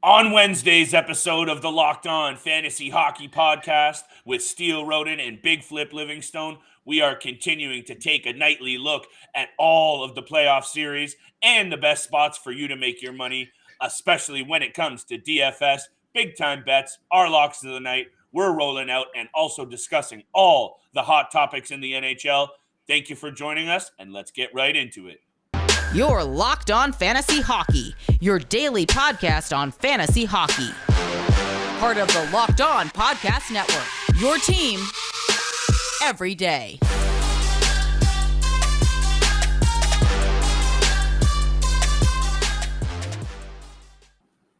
On Wednesday's episode of the Locked On Fantasy Hockey Podcast with Steele Roden and Big Flip Livingstone, we are continuing to take a nightly look at all of the playoff series and the best spots for you to make your money, especially when it comes to DFS, big time bets, our locks of the night. We're rolling out and also discussing all the hot topics in the NHL. Thank you for joining us, and let's get right into it. You're Locked On Fantasy Hockey, your daily podcast on fantasy hockey. Part of the Locked On Podcast Network, your team every day.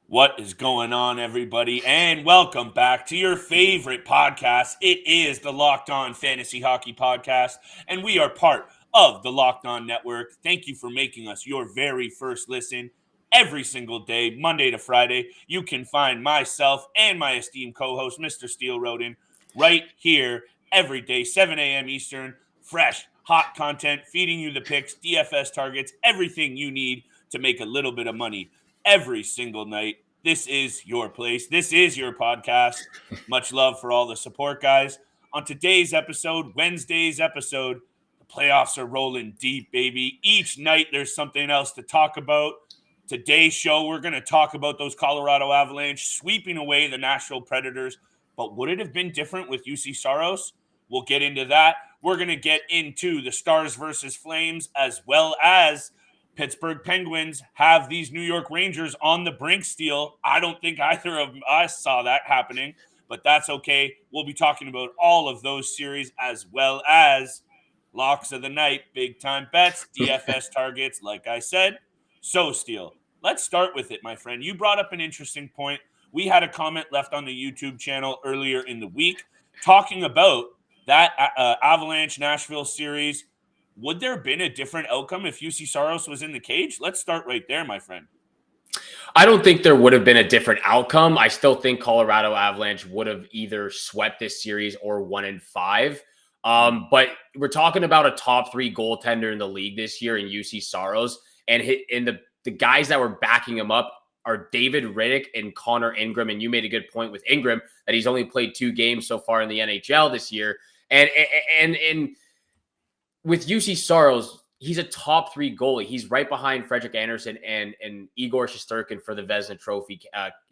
What is going on, everybody? And welcome back to your favorite podcast. It is the Locked On Fantasy Hockey Podcast, and we are part of the Locked On Network. Thank you for making us your very first listen every single day, Monday to Friday. You can find myself and my esteemed co-host, Mr. Steele Roden, right here every day, 7 a.m. Eastern. Fresh, hot content, feeding you the picks, DFS targets, everything you need to make a little bit of money every single night. This is your place. This is your podcast. Much love for all the support, guys. On today's episode, Wednesday's episode, playoffs are rolling deep, baby. Each night there's something else to talk about. Today's show, we're going to talk about those Colorado Avalanche sweeping away the Nashville Predators. But would it have been different with UC Saros? We'll get into that. We're going to get into the Stars versus Flames, as well as Pittsburgh Penguins have these New York Rangers on the brink still. I don't think either of us saw that happening, but that's okay. We'll be talking about all of those series, as well as locks of the night, big time bets, DFS targets, like I said. So, Steele, let's start with it, my friend. You brought up an interesting point. We had a comment left on the YouTube channel earlier in the week talking about that Avalanche Nashville series. Would there have been a different outcome if UC Saros was in the cage? Let's start right there, my friend. I don't think there would have been a different outcome. I still think Colorado Avalanche would have either swept this series or won in 5. But we're talking about a top 3 goaltender in the league this year in UC Saros, and the guys that were backing him up are David Rittich and Connor Ingram. And you made a good point with Ingram that he's only played 2 games so far in the NHL this year. And with UC Saros, he's a top 3 goalie. He's right behind Frederik Andersen and Igor Shesterkin for the Vezina Trophy.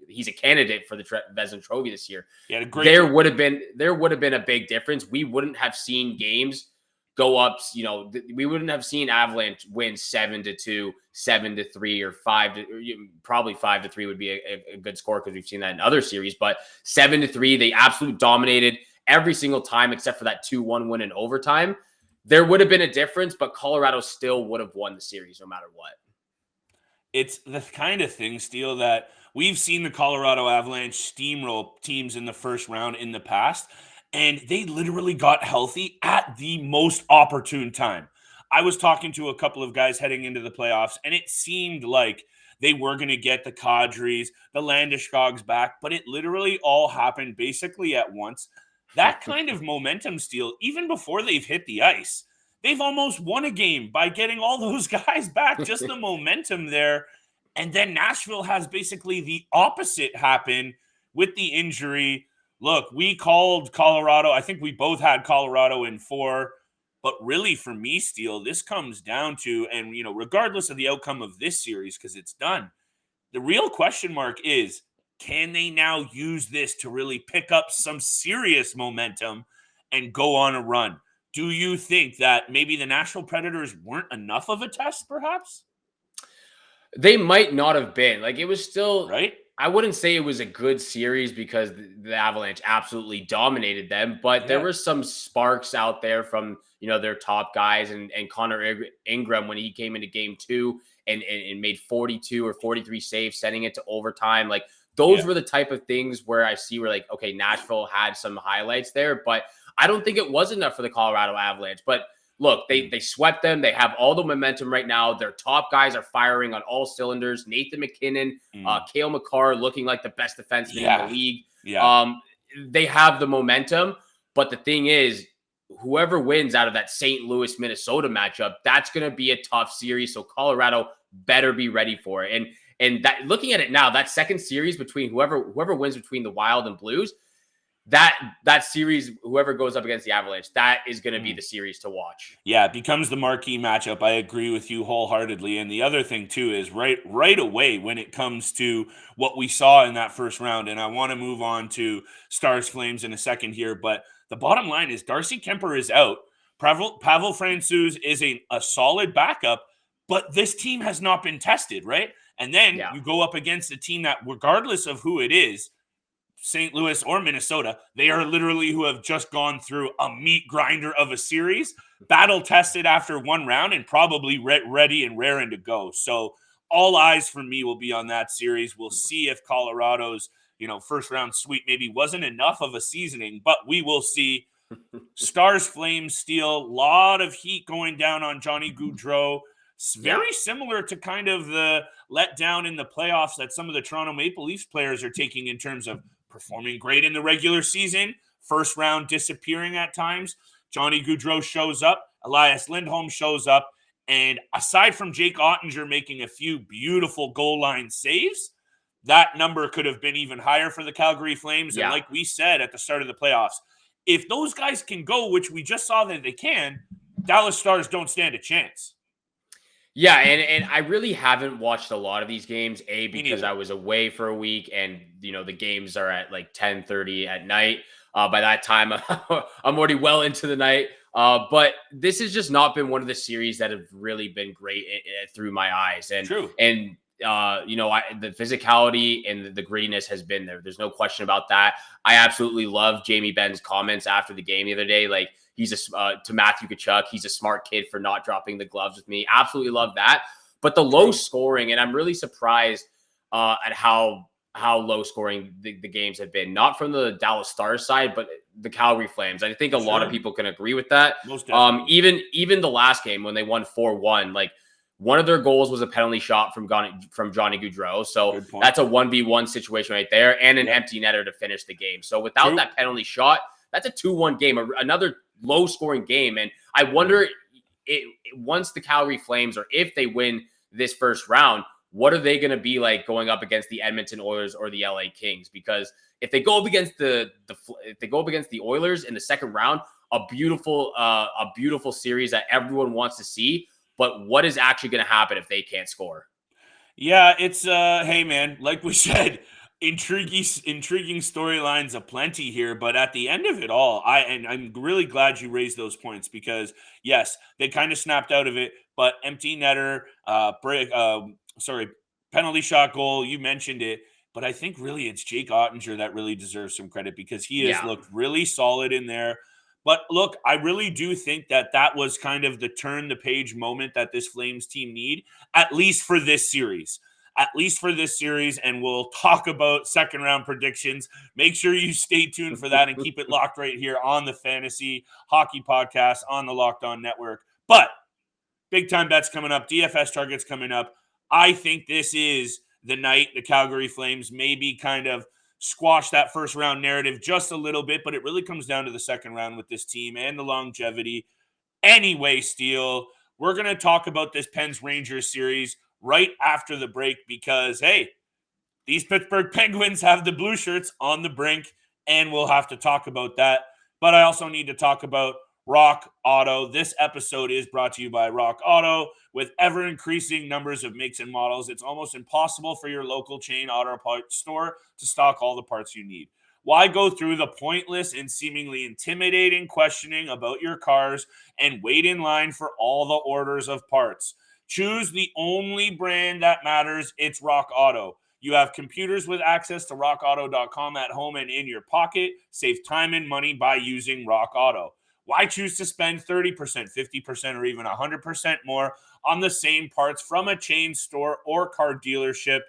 He's a candidate for the Vezina Trophy this year. There would have been a big difference. We wouldn't have seen games go up. We wouldn't have seen Avalanche win 7-2, 7-3, or 5. Probably 5-3 would be a good score because we've seen that in other series. But 7-3, they absolutely dominated every single time except for that 2-1 win in overtime. There would have been a difference, but Colorado still would have won the series no matter what. It's the kind of thing, Steele, that we've seen the Colorado Avalanche steamroll teams in the first round in the past, and they literally got healthy at the most opportune time. I was talking to a couple of guys heading into the playoffs, and it seemed like they were going to get the Kadris, the Landeskog's back, but it literally all happened basically at once. That kind of momentum, Steele, even before they've hit the ice, they've almost won a game by getting all those guys back, just the momentum there. And then Nashville has basically the opposite happen with the injury. Look, we called Colorado. I think we both had Colorado in 4. But really, for me, Steele, this comes down to, and regardless of the outcome of this series, because it's done, the real question mark is, can they now use this to really pick up some serious momentum and go on a run? Do you think that maybe the Nashville Predators weren't enough of a test, perhaps? They might not have been. It was still... Right? I wouldn't say it was a good series because the Avalanche absolutely dominated them, but there were some sparks out there from, their top guys and Connor Ingram when he came into game 2 and made 42 or 43 saves, sending it to overtime. Those were the type of things where I see where okay, Nashville had some highlights there, but I don't think it was enough for the Colorado Avalanche. But look, they swept them. They have all the momentum right now. Their top guys are firing on all cylinders. Nathan McKinnon, Cale Makar looking like the best defenseman in the league. They have the momentum. But the thing is, whoever wins out of that St. Louis-Minnesota matchup, that's going to be a tough series. So Colorado better be ready for it. And that, looking at it now, that second series between whoever wins between the Wild and Blues, that series, whoever goes up against the Avalanche, that is going to be the series to watch. Yeah, it becomes the marquee matchup. I agree with you wholeheartedly. And the other thing too is right away when it comes to what we saw in that first round, and I want to move on to Stars Flames in a second here, but the bottom line is Darcy Kemper is out. Pavel Francouz is a solid backup, but this team has not been tested, right? And then you go up against a team that, regardless of who it is, St. Louis or Minnesota, they are literally who have just gone through a meat grinder of a series, battle tested after one round, and probably ready and raring to go. So all eyes for me will be on that series. We'll see if Colorado's first round sweep maybe wasn't enough of a seasoning, but we will see. Stars Flames Steel, lot of heat going down on Johnny Gaudreau. Very similar to kind of the letdown in the playoffs that some of the Toronto Maple Leafs players are taking in terms of performing great in the regular season, first round disappearing at times. Johnny Gaudreau shows up, Elias Lindholm shows up, and aside from Jake Ottinger making a few beautiful goal line saves, that number could have been even higher for the Calgary Flames. And like we said at the start of the playoffs, if those guys can go, which we just saw that they can, Dallas Stars don't stand a chance. Yeah, and I really haven't watched a lot of these games, because I was away for a week, and the games are at like 10:30 at night. By that time, I'm already well into the night. But this has just not been one of the series that have really been great through my eyes. And True. And the physicality and the grittiness has been there. There's no question about that. I absolutely love Jamie Benn's comments after the game the other day. Like, he's to Matthew Tkachuk, he's a smart kid for not dropping the gloves with me. Absolutely love that. But the low scoring, and I'm really surprised at how low scoring the games have been. Not from the Dallas Stars side, but the Calgary Flames. I think a lot of people can agree with that. Most definitely. Even the last game when they won 4-1, like, one of their goals was a penalty shot from Johnny Gaudreau. So that's a 1v1 situation right there, and an empty netter to finish the game. So without that penalty shot, that's a 2-1 game, another low-scoring game. And I wonder, once the Calgary Flames, or if they win this first round, what are they going to be like going up against the Edmonton Oilers or the LA Kings? Because if they go up against the Oilers in the second round, a beautiful series that everyone wants to see. But what is actually going to happen if they can't score? Yeah, it's hey man, like we said, intriguing storylines aplenty here. But at the end of it all, I'm really glad you raised those points, because yes, they kind of snapped out of it, but empty netter, penalty shot goal, you mentioned it. But I think really it's Jake Ottinger that really deserves some credit, because he has looked really solid in there. But look, I really do think that was kind of the turn the page moment that this Flames team need, at least for this series. And we'll talk about second round predictions. Make sure you stay tuned for that and keep it locked right here on the Fantasy Hockey Podcast on the Locked On Network. But big time bets coming up, DFS targets coming up. I think this is the night the Calgary Flames maybe kind of squash that first round narrative just a little bit, but it really comes down to the second round with this team and the longevity. Anyway, Steele, we're going to talk about this Pens Rangers series right after the break, because, hey, these Pittsburgh Penguins have the blue shirts on the brink, and we'll have to talk about that. But I also need to talk about Rock Auto. This episode is brought to you by Rock Auto. With ever-increasing numbers of makes and models, it's almost impossible for your local chain auto parts store to stock all the parts you need. Why go through the pointless and seemingly intimidating questioning about your cars and wait in line for all the orders of parts? Choose the only brand that matters. It's Rock Auto. You have computers with access to rockauto.com at home and in your pocket. Save time and money by using Rock Auto. Why choose to spend 30%, 50%, or even 100% more on the same parts from a chain store or car dealership?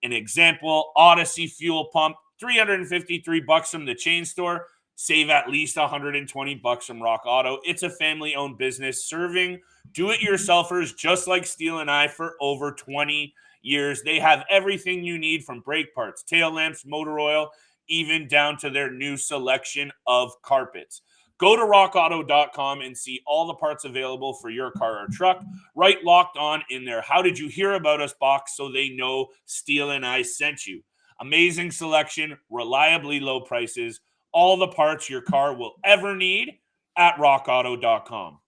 An example, Odyssey fuel pump, $353 from the chain store. Save at least $120 from Rock Auto. It's a family-owned business serving do-it-yourselfers just like Steele and I for over 20 years. They have everything you need, from brake parts, tail lamps, motor oil, even down to their new selection of carpets. Go to rockauto.com and see all the parts available for your car or truck. Right Locked On in their How Did You Hear About Us box so they know Steele and I sent you. Amazing selection, reliably low prices, all the parts your car will ever need at rockauto.com.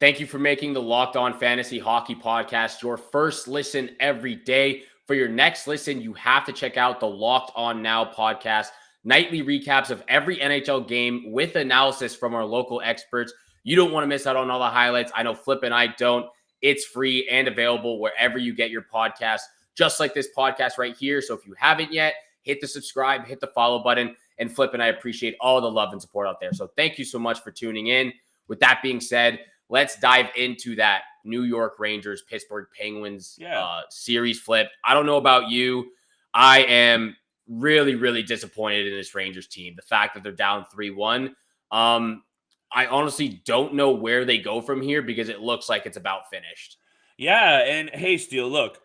Thank you for making the Locked On Fantasy Hockey Podcast your first listen every day. For your next listen, you have to check out the Locked On Now podcast. Nightly recaps of every NHL game with analysis from our local experts. You don't want to miss out on all the highlights. I know Flip and I don't. It's free and available wherever you get your podcasts, just like this podcast right here. So if you haven't yet, hit the subscribe, hit the follow button, and Flip and I appreciate all the love and support out there. So thank you so much for tuning in. With that being said, let's dive into that New York Rangers, Pittsburgh Penguins series, Flip. I don't know about you. I am really, really disappointed in this Rangers team. The fact that they're down 3-1. I honestly don't know where they go from here because it looks like it's about finished. Yeah, and hey, Steele, look,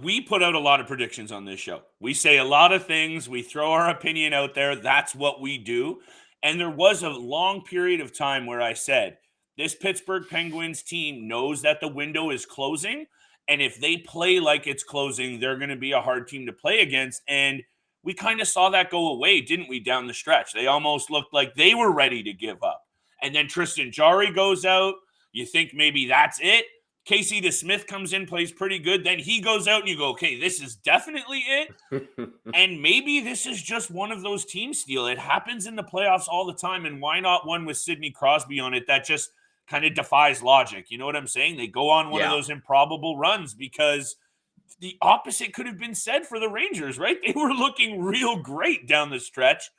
we put out a lot of predictions on this show. We say a lot of things. We throw our opinion out there. That's what we do. And there was a long period of time where I said, this Pittsburgh Penguins team knows that the window is closing. And if they play like it's closing, they're going to be a hard team to play against. And we kind of saw that go away, didn't we, down the stretch? They almost looked like they were ready to give up. And then Tristan Jarry goes out. You think maybe that's it. Casey DeSmith comes in, plays pretty good. Then he goes out and you go, okay, this is definitely it. And maybe this is just one of those team Steele. It happens in the playoffs all the time. And why not one with Sidney Crosby on it that just kind of defies logic? You know what I'm saying? They go on one of those improbable runs because the opposite could have been said for the Rangers, right? They were looking real great down the stretch.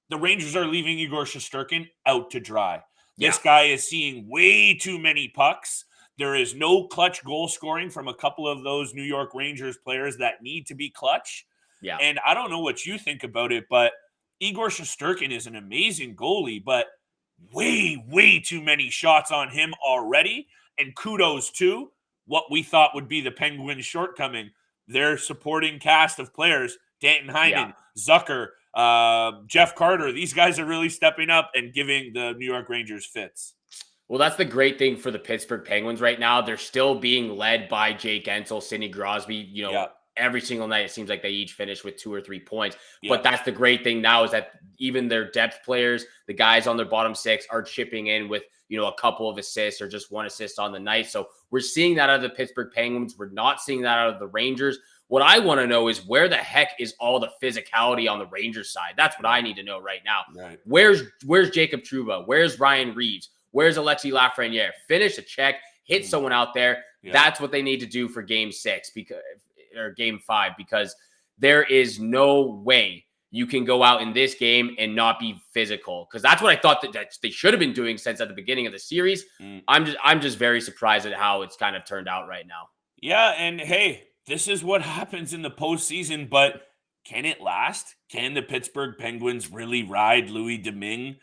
The Rangers are leaving Igor Shesterkin out to dry. This guy is seeing way too many pucks. There is no clutch goal scoring from a couple of those New York Rangers players that need to be clutch. Yeah. And I don't know what you think about it, but Igor Shesterkin is an amazing goalie, but way, way too many shots on him already. And kudos to what we thought would be the Penguins' shortcoming. Their supporting cast of players, Danton Heinen, Zucker, Jeff Carter, these guys are really stepping up and giving the New York Rangers fits. Well, that's the great thing for the Pittsburgh Penguins right now. They're still being led by Jake Gensel, Sidney Crosby. Every single night it seems like they each finish with 2 or 3 points. But that's the great thing now is that even their depth players, the guys on their bottom six, are chipping in with a couple of assists or just 1 assist on the night. So we're seeing that out of the Pittsburgh Penguins. We're not seeing that out of the Rangers. What I want to know is where the heck is all the physicality on the Rangers side? That's what I need to know right now. Right. Where's Jacob Trouba? Where's Ryan Reeves? Where's Alexis Lafreniere? Finish a check, hit someone out there. Yeah. That's what they need to do for game 6 or game 5, because there is no way you can go out in this game and not be physical. Because that's what I thought that they should have been doing since at the beginning of the series. I'm just very surprised at how it's kind of turned out right now. Yeah, and hey, this is what happens in the postseason, but can it last? Can the Pittsburgh Penguins really ride Louis Domingue?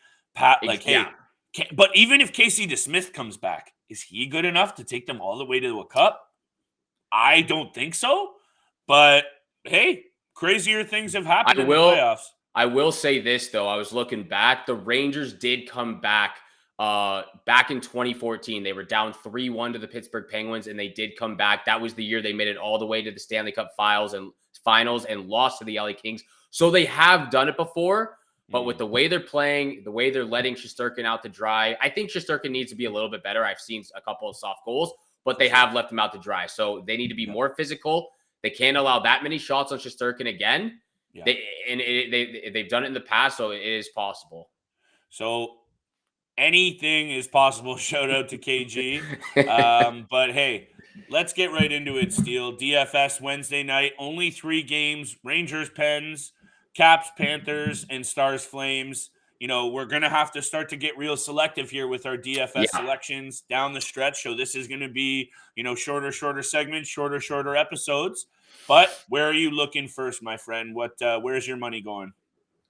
But even if Casey DeSmith comes back, is he good enough to take them all the way to a cup? I don't think so. But hey, crazier things have happened in the playoffs. I will say this, though. I was looking back. The Rangers did come back in 2014. They were down 3-1 to the Pittsburgh Penguins, and they did come back. That was the year they made it all the way to the Stanley Cup finals and lost to the LA Kings. So they have done it before. But with the way they're playing, the way they're letting Shesterkin out to dry, I think Shesterkin needs to be a little bit better. I've seen a couple of soft goals, but they have left him out to dry. So they need to be more physical. They can't allow that many shots on Shesterkin again. Yeah. They've done it in the past, so it is possible. So anything is possible. Shout out to KG. But hey, let's get right into it, Steele. DFS Wednesday night, only 3 games. Rangers, Pens, Caps, Panthers, and Stars, Flames. We're going to have to start to get real selective here with our DFS selections down the stretch. So this is going to be, shorter segments, shorter episodes. But where are you looking first, my friend? Where's your money going?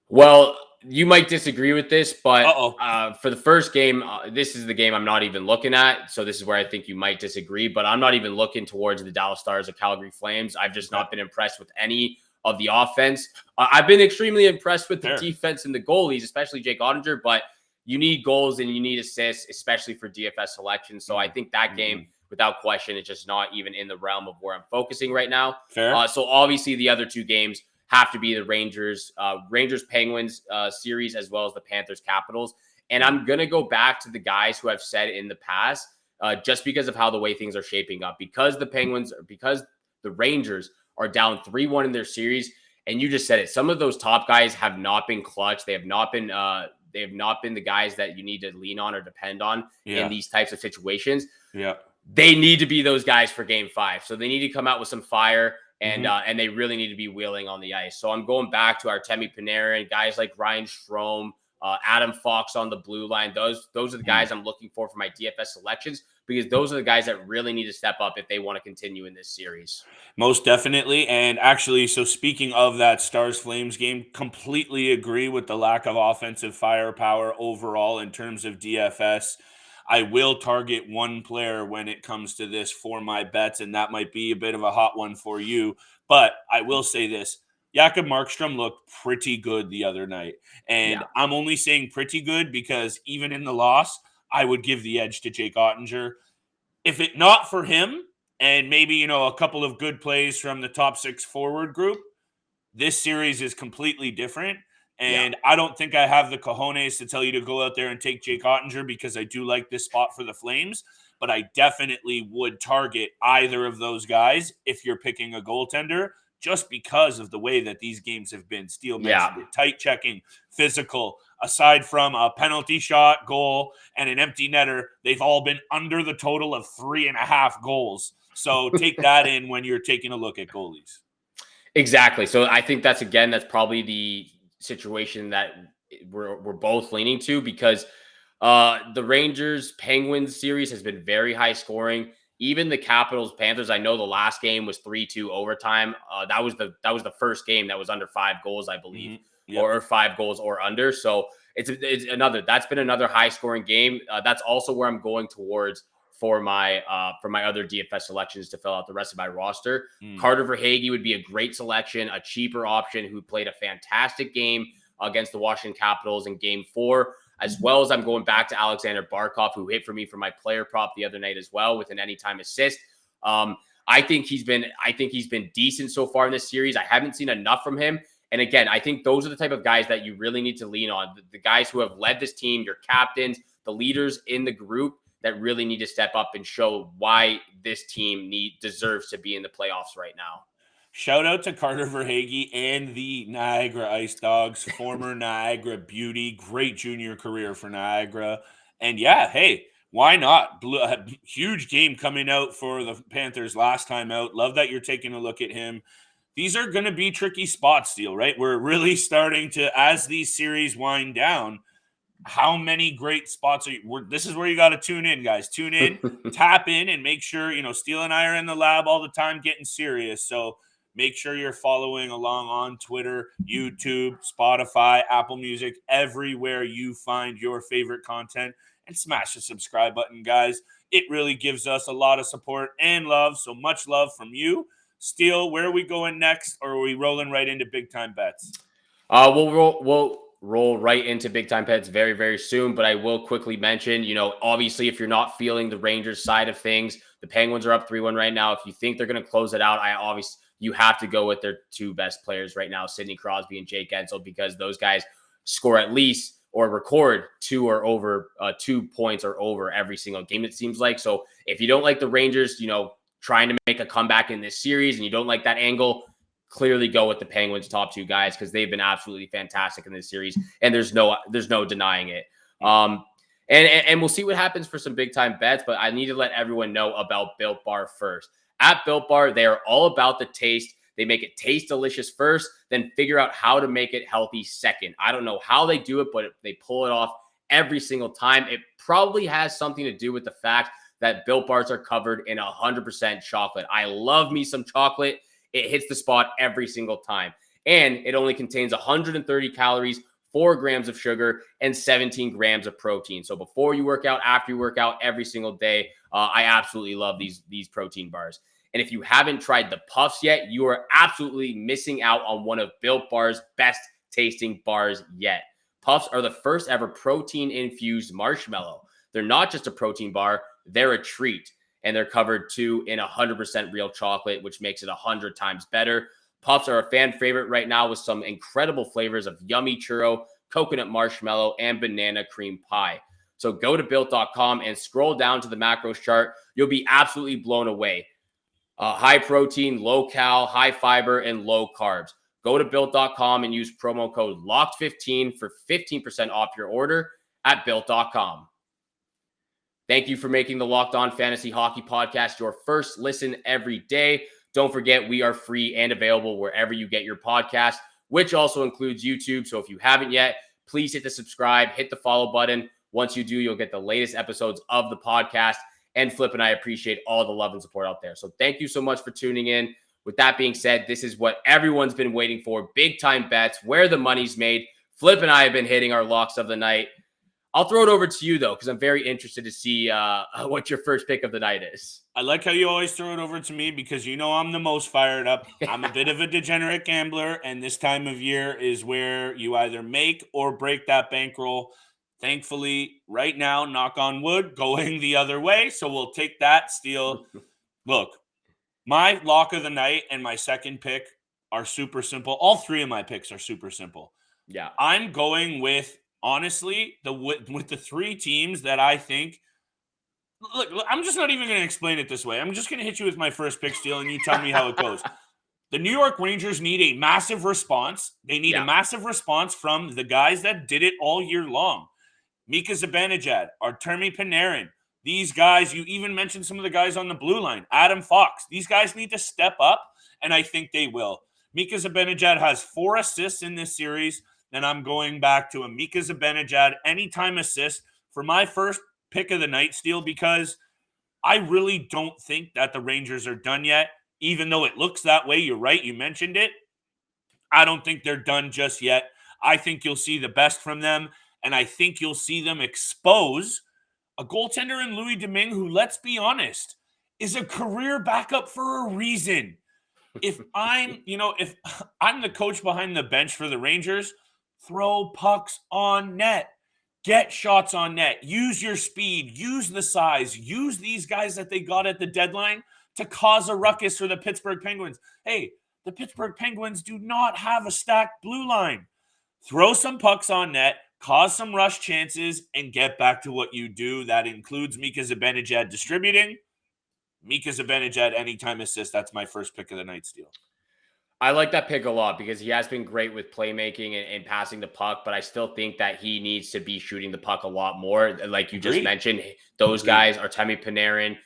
Well, you might disagree with this, but for the first game, this is the game I'm not even looking at. So this is where I think you might disagree, but I'm not even looking towards the Dallas Stars or Calgary Flames. I've just not been impressed with any of the offense. I've been extremely impressed with the Fair. defense and the goalies, especially Jake Ottinger, but you need goals and you need assists, especially for DFS selection. So I think that game, without question, is just not even in the realm of where I'm focusing right now. Fair. So obviously the other two games have to be the Rangers Penguins series, as well as the Panthers Capitals. And I'm going to go back to the guys who I've said in the past, just because of how the way things are shaping up, because the Rangers are down 3-1 in their series. And you just said it. Some of those top guys have not been clutch. They have not been the guys that you need to lean on or depend on in these types of situations. Yeah. They need to be those guys for game 5. So they need to come out with some fire, and they really need to be wheeling on the ice. So I'm going back to Artemi Panarin, guys like Ryan Strome, Adam Fox on the blue line. Those are the guys I'm looking for my DFS selections, because those are the guys that really need to step up if they want to continue in this series. Most definitely. And actually, so speaking of that Stars-Flames game, completely agree with the lack of offensive firepower overall in terms of DFS. I will target one player when it comes to this for my bets, and that might be a bit of a hot one for you. But I will say this. Jakob Markstrom looked pretty good the other night. And I'm only saying pretty good because even in the loss, I would give the edge to Jake Ottinger. If it not for him, and maybe, a couple of good plays from the top 6 forward group, this series is completely different. And I don't think I have the cojones to tell you to go out there and take Jake Ottinger, because I do like this spot for the Flames. But I definitely would target either of those guys if you're picking a goaltender, just because of the way that these games have been. Steele mentioned it. Tight checking, physical. Aside from a penalty shot, goal, and an empty netter, they've all been under the total of 3.5 goals. So take that in when you're taking a look at goalies. Exactly. So I think that's probably the situation that we're both leaning to, because the Rangers Penguins series has been very high scoring. Even the Capitals Panthers, I know the last game was 3-2 overtime. That was the first game that was under 5 goals, I believe, or 5 goals or under. So that's been another high scoring game. That's also where I'm going towards for my other DFS selections to fill out the rest of my roster. Carter Verhaeghe would be a great selection, a cheaper option who played a fantastic game against the Washington Capitals in Game 4, as well as I'm going back to Alexander Barkov, who hit for me for my player prop the other night as well with an anytime assist. I think he's been decent so far in this series. I haven't seen enough from him. And again, I think those are the type of guys that you really need to lean on. The guys who have led this team, your captains, the leaders in the group, that really need to step up and show why this team deserves to be in the playoffs right now. Shout out to Carter Verhaeghe and the Niagara Ice Dogs, former Niagara beauty. Great junior career for Niagara. And hey, why not? Huge game coming out for the Panthers last time out. Love that you're taking a look at him. These are going to be tricky spots, Steele, right? We're really starting to, as these series wind down, how many great spots are you? This is where you got to tune in, guys. Tune in, tap in, and make sure, Steele and I are in the lab all the time getting serious. So make sure you're following along on Twitter, YouTube, Spotify, Apple Music, everywhere you find your favorite content, and smash the subscribe button, guys. It really gives us a lot of support and love. So much love from you. Steele, where are we going next? Or are we rolling right into big time bets? We'll roll right into big time bets very, very soon. But I will quickly mention, obviously, if you're not feeling the Rangers side of things, the Penguins are up 3-1 right now. If you think they're going to close it out, you have to go with their 2 best players right now, Sidney Crosby and Jake Gensel, because those guys score at least or record 2 or over 2 points or over every single game, it seems like. So if you don't like the Rangers, trying to make a comeback in this series, and you don't like that angle, clearly go with the Penguins' top 2 guys, because they've been absolutely fantastic in this series, and there's no denying it. And we'll see what happens for some big time bets, but I need to let everyone know about Built Bar first. At Built Bar, they are all about the taste. They make it taste delicious first, then figure out how to make it healthy second. I don't know how they do it, but they pull it off every single time. It probably has something to do with the fact that Built Bars are covered in 100% chocolate. I love me some chocolate. It hits the spot every single time. And it only contains 130 calories, 4 grams of sugar, and 17 grams of protein. So before you work out, after you work out, every single day, I absolutely love these protein bars. And if you haven't tried the Puffs yet, you are absolutely missing out on one of Built Bar's best tasting bars yet. Puffs are the first ever protein-infused marshmallow. They're not just a protein bar, they're a treat. And they're covered too in 100% real chocolate, which makes it 100 times better. Puffs are a fan favorite right now with some incredible flavors of yummy churro, coconut marshmallow, and banana cream pie. So go to Built.com and scroll down to the macros chart. You'll be absolutely blown away. High protein, low cal, high fiber, and low carbs. Go to Built.com and use promo code LOCKED15 for 15% off your order at Built.com. Thank you for making the Locked On Fantasy Hockey Podcast your first listen every day. Don't forget, we are free and available wherever you get your podcast, which also includes YouTube. So if you haven't yet, please hit the subscribe, hit the follow button. Once you do, you'll get the latest episodes of the podcast. And Flip and I appreciate all the love and support out there. So thank you so much for tuning in. With that being said, this is what everyone's been waiting for. Big time bets, where the money's made. Flip and I have been hitting our locks of the night. I'll throw it over to you, though, because I'm very interested to see what your first pick of the night is. I like how you always throw it over to me because you know I'm the most fired up. I'm a bit of a degenerate gambler, and this time of year is where you either make or break that bankroll. Thankfully, right now, knock on wood, going the other way. So we'll take that steal. Look, my lock of the night and my second pick are super simple. All three of my picks are super simple. Yeah. I'm going with, honestly, with the three teams that I think. Look, I'm just not even going to explain it this way. I'm just going to hit you with my first pick steal, and you tell me how it goes. The New York Rangers need a massive response. They need a massive response from the guys that did it all year long. Mika Zibanejad, Artemi Panarin. These guys, you even mentioned some of the guys on the blue line. Adam Fox. These guys need to step up, and I think they will. Mika Zibanejad has 4 assists in this series, and I'm going back to a Mika Zibanejad anytime assist for my first pick of the night steal because I really don't think that the Rangers are done yet, even though it looks that way. You're right. You mentioned it. I don't think they're done just yet. I think you'll see the best from them, and I think you'll see them expose a goaltender in Louis Domingue who, let's be honest, is a career backup for a reason. If I'm the coach behind the bench for the Rangers, throw pucks on net. Get shots on net. Use your speed. Use the size. Use these guys that they got at the deadline to cause a ruckus for the Pittsburgh Penguins. Hey, the Pittsburgh Penguins do not have a stacked blue line. Throw some pucks on net, cause some rush chances, and get back to what you do. That includes Mika Zibanejad distributing. Mika Zibanejad anytime assist. That's my first pick of the night steal. I like that pick a lot because he has been great with playmaking and passing the puck, but I still think that he needs to be shooting the puck a lot more. Like you just mentioned, those guys, Artemi Panarin,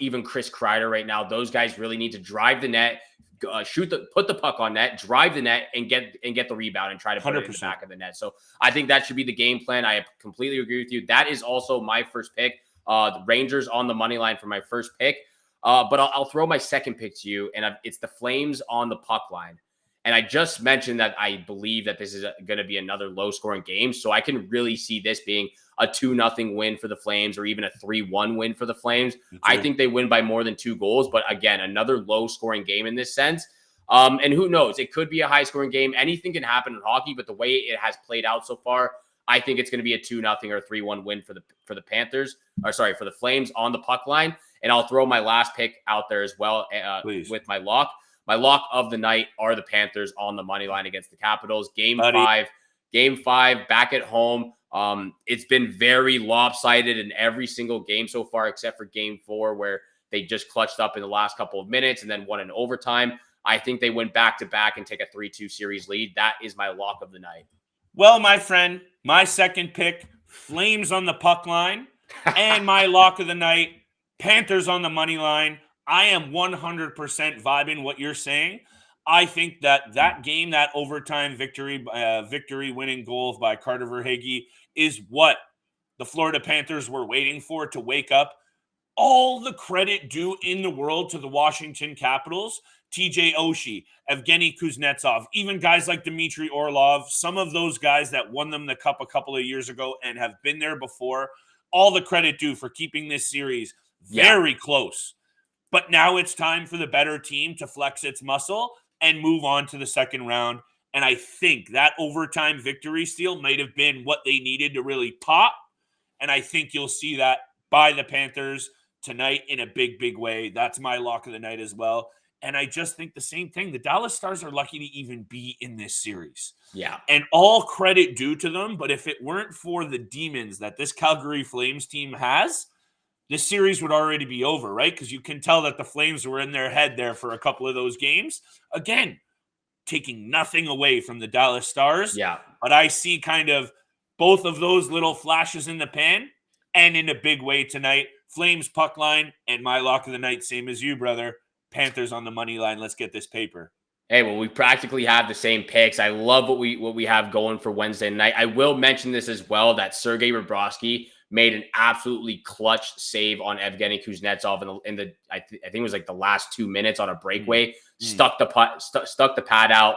even Chris Kreider right now, those guys really need to drive the net, put the puck on net, drive the net, and get the rebound and try to put it in the back of the net. So I think that should be the game plan. I completely agree with you. That is also my first pick. The Rangers on the money line for my first pick. But I'll throw my second pick to you, and it's the Flames on the puck line. And I just mentioned that I believe that this is going to be another low-scoring game, so I can really see this being a 2-0 win for the Flames or even a 3-1 win for the Flames. I think they win by more than 2 goals, but again, another low-scoring game in this sense. And who knows? It could be a high-scoring game. Anything can happen in hockey, but the way it has played out so far, I think it's going to be a 2-0 or 3-1 win for the for the Flames on the puck line. And I'll throw my last pick out there as well with my lock. My lock of the night are the Panthers on the money line against the Capitals. Game 5, back at home. It's been very lopsided in every single game so far, except for Game 4, where they just clutched up in the last couple of minutes and then won in overtime. I think they went back-to-back and take a 3-2 series lead. That is my lock of the night. Well, my friend, my second pick, Flames on the puck line, and my lock of the night, Panthers on the money line. I am 100% vibing what you're saying. I think that game, that overtime victory winning goal by Carter Verhaeghe is what the Florida Panthers were waiting for to wake up. All the credit due in the world to the Washington Capitals, TJ Oshie, Evgeny Kuznetsov, even guys like Dmitry Orlov, some of those guys that won them the cup a couple of years ago and have been there before. All the credit due for keeping this series very close. But now it's time for the better team to flex its muscle and move on to the second round. And I think that overtime victory steal might have been what they needed to really pop. And I think you'll see that by the Panthers tonight in a big, big way. That's my lock of the night as well. And I just think the same thing. The Dallas Stars are lucky to even be in this series. Yeah. And all credit due to them. But if it weren't for the demons that this Calgary Flames team has, this series would already be over, right? Because you can tell that the Flames were in their head there for a couple of those games. Again, taking nothing away from the Dallas Stars. Yeah. But I see kind of both of those little flashes in the pan and in a big way tonight. Flames puck line and my lock of the night, same as you, brother. Panthers on the money line. Let's get this paper. Hey, well, we practically have the same picks. I love what we have going for Wednesday night. I will mention this as well, that Sergei Bobrovsky made an absolutely clutch save on Evgeny Kuznetsov in the I think it was like the last 2 minutes on a breakaway. Stuck the pad out.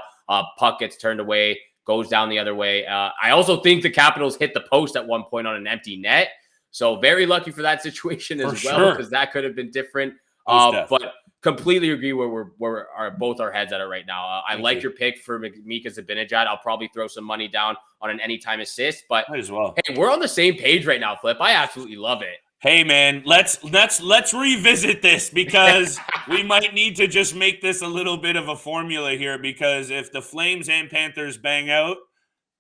Puck gets turned away, goes down the other way. I also think the Capitals hit the post at one point on an empty net. So very lucky for that situation as well, because that could have been different. But completely agree where both our heads at it right now. I like your pick for Mika Zibanejad. I'll probably throw some money down on an anytime assist, but might as well. Hey, we're on the same page right now, Flip. I absolutely love it. Hey man, let's revisit this, because we might need to just make this a little bit of a formula here, because if the Flames and Panthers bang out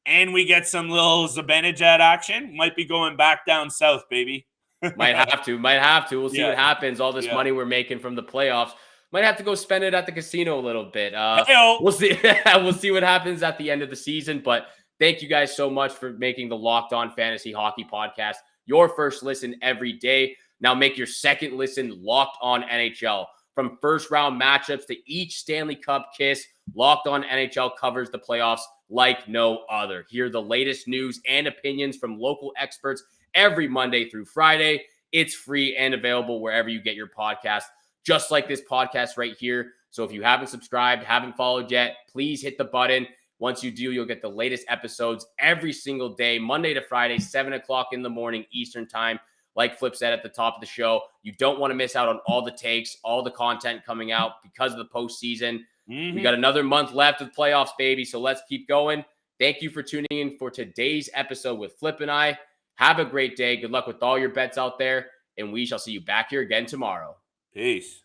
and we get some little Zibanejad action, might be going back down south, baby. Might have to. We'll see what happens. All this money we're making from the playoffs, might have to go spend it at the casino a little bit. We'll see. We'll see what happens at the end of the season. But thank you guys so much for making the Locked On Fantasy Hockey Podcast your first listen every day. Now make your second listen Locked On NHL. From first round matchups to each Stanley Cup kiss, Locked On NHL covers the playoffs like no other. Hear the latest news and opinions from local experts every Monday through Friday. It's free and available wherever you get your podcast, just like this podcast right here. So if you haven't subscribed, haven't followed yet, please hit the button. Once you do, you'll get the latest episodes every single day, Monday to Friday, 7 o'clock in the morning, Eastern time. Like Flip said at the top of the show, you don't want to miss out on all the takes, all the content coming out because of the postseason. We got another month left of playoffs, baby. So let's keep going. Thank you for tuning in for today's episode with Flip and I. Have a great day. Good luck with all your bets out there, and we shall see you back here again tomorrow. Peace.